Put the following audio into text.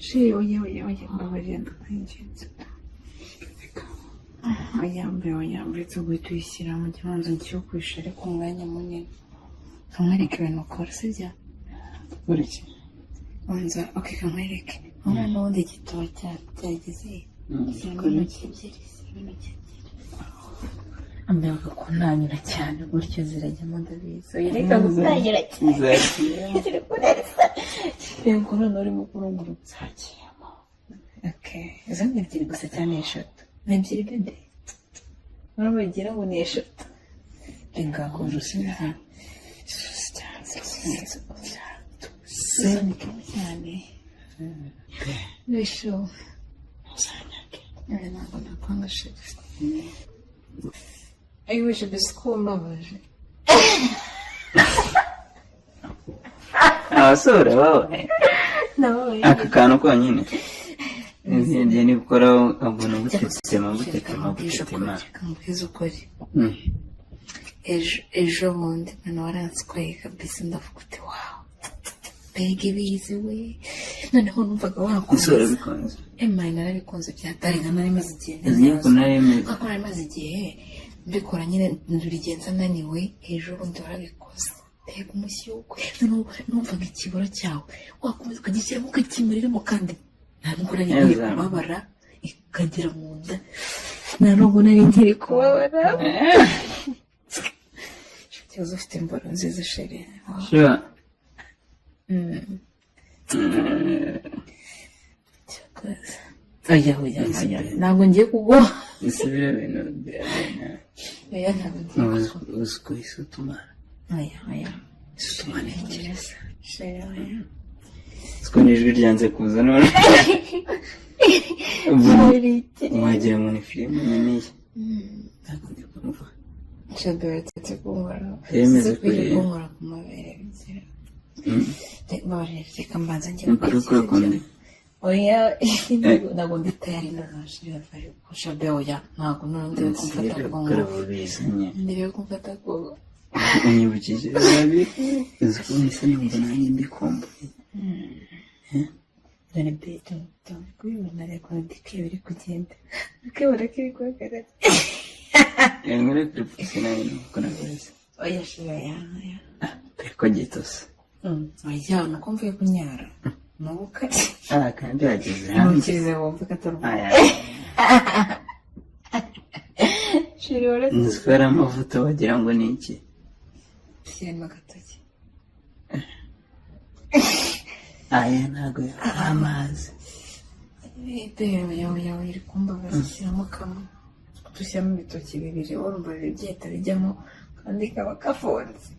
Sheri, oya, mbabarira ndakwinginze. Oya, uretse guhita uyishyira mu gihanza nshyukushe ariko umwanya munini. Kamwereke ibintu ukora, sibyo? Uriki? Wanza, kamwereke. Umwana wundi igitabo cyageze. Intoki ebyiri. Ambaga kunanyura cyane gutyo zirajyamo ndabizi. Yereka gutangira cyane. Ziri kunarisa. Yego none urimo kurungura uzakiyemo. Izo ni ebyiri gusa cyane eshatu. Ni ebyiri bende. Urabagira ngo ni eshatu. Renga kurusinza. Seni cyane. Nisho. Sanyake. Ntabwo nakwanga shit. I wish it was cool mbabaje. Abasore wowe. Aka kantu konyine. Ngiye ni gukora abona gutema. Kamubwiza ukuri. Ejo bundi none waransikoye kabisa ndavuga uti wow. Mbega ibizi we. Noneho numvaga wakunze. Isore bikunze. Narabikunze byatarenga nari maze igihe. Nari maze igihe. Mbikora nyine ndurigenza naniwe ejo bundi warabikoze. Mbega umushyukwe. Numvaga ikibura cyawe. Wakomeza ukagishyiramo ukakimuriramo kandi nta nubwo nari nkiri kubabara ikagera mu nda. Nta nubwo nari nkiri kubabara. Ikibazo ufite imboro nziza sheri. Sure. Oya. Ntabwo ngiye kugwa. Isubire ibintu birabena. Oya ntabwo ngiye kugwa. Uziko isutumara. Oya. Isutumara ikirasa. Sheri oya. Siko nijwi ryanze kuza none. Wagira ngo ni filime nini. Ntabwo ndi kumva. Shadora tete kungora. Yemeze kungora ku mabere bizira. Reka mbanza njye kundi. Oya, ntabwo ndi tayari n'abashira bari kushabe oya. Ntabwo nonde kumfata kungora. Ndebe kumfata kungora. Unyibukije nabi. Uziko nise numva nanjye ndikumbuye. Dore beto kubibona reko ndike biri kugenda. Akabara kiri kwagarara. Ngere professional nuko nabaze. Oya shira ya. Peko gitose. Oya nuko mvuye kunyara. Nubuka. Kandi yageze hano. Ntukize wumva kataruka. Shiri ore. Nzikora amavuta wagira ngo ni iki? Shyiramo agatoki. Ntago amazi. Oya iri kumbabaza shyiramo kamwe. Dushyiramo ibitoki bibiri urumva byeta bijyamo kandi kaba kafunze.